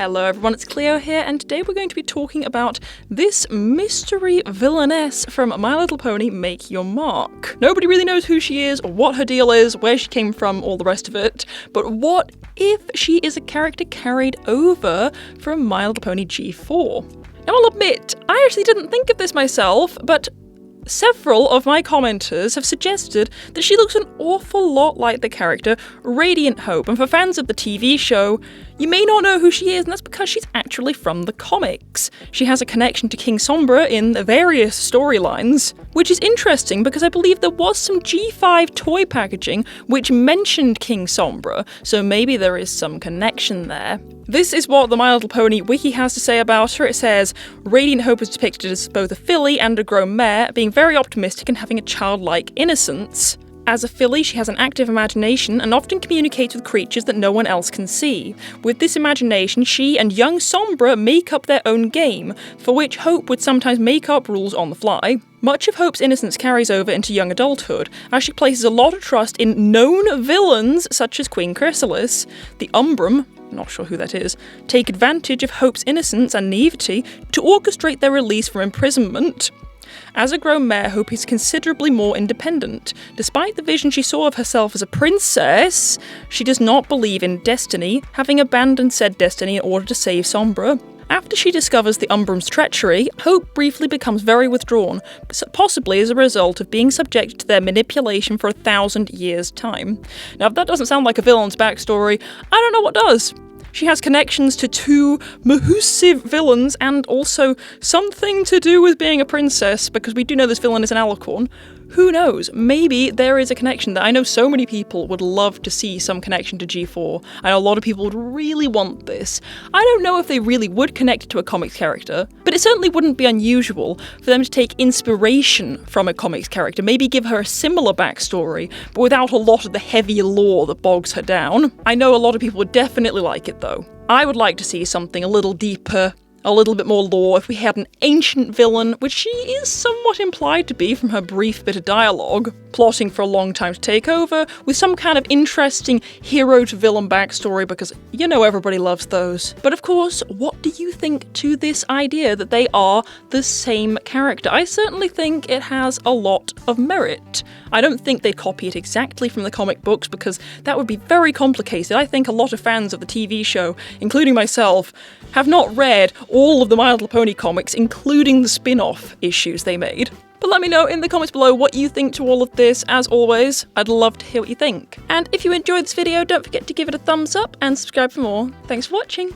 Hello everyone, it's Cleo here, and today we're going to be talking about this mystery villainess from My Little Pony Make Your Mark. Nobody really knows who she is, or what her deal is, where she came from, all the rest of it, but what if she is a character carried over from My Little Pony G4? Now I'll admit, I actually didn't think of this myself, but several of my commenters have suggested that she looks an awful lot like the character Radiant Hope, and for fans of the TV show, you may not know who she is, and that's because she's actually from the comics. She has a connection to King Sombra in various storylines, which is interesting because I believe there was some G5 toy packaging which mentioned King Sombra, so maybe there is some connection there. This is what the My Little Pony wiki has to say about her. It says, Radiant Hope is depicted as both a filly and a grown mare, being very optimistic and having a childlike innocence. As a filly, she has an active imagination and often communicates with creatures that no one else can see. With this imagination, she and young Sombra make up their own game, for which Hope would sometimes make up rules on the fly. Much of Hope's innocence carries over into young adulthood, as she places a lot of trust in known villains such as Queen Chrysalis. The Umbrum, not sure who that is, take advantage of Hope's innocence and naivety to orchestrate their release from imprisonment. As a grown mare, Hope is considerably more independent. Despite the vision she saw of herself as a princess, she does not believe in destiny, having abandoned said destiny in order to save Sombra. After she discovers the Umbrum's treachery, Hope briefly becomes very withdrawn, possibly as a result of being subjected to their manipulation for 1,000 years' time. Now, if that doesn't sound like a villain's backstory, I don't know what does. She has connections to two massive villains and also something to do with being a princess, because we do know this villain is an Alicorn. Who knows? Maybe there is a connection that I know so many people would love to see some connection to G4. I know a lot of people would really want this. I don't know if they really would connect it to a comics character, but it certainly wouldn't be unusual for them to take inspiration from a comics character, maybe give her a similar backstory, but without a lot of the heavy lore that bogs her down. I know a lot of people would definitely like it though. I would like to see something a little deeper, a little bit more lore, if we had an ancient villain, which she is somewhat implied to be from her brief bit of dialogue, plotting for a long time to take over, with some kind of interesting hero-to-villain backstory, because you know everybody loves those. But of course, what do you think to this idea that they are the same character? I certainly think it has a lot of merit. I don't think they copy it exactly from the comic books, because that would be very complicated. I think a lot of fans of the TV show, including myself, have not read all of the My Little Pony comics, including the spin-off issues they made. But let me know in the comments below what you think to all of this. As always, I'd love to hear what you think. And if you enjoyed this video, don't forget to give it a thumbs up and subscribe for more. Thanks for watching!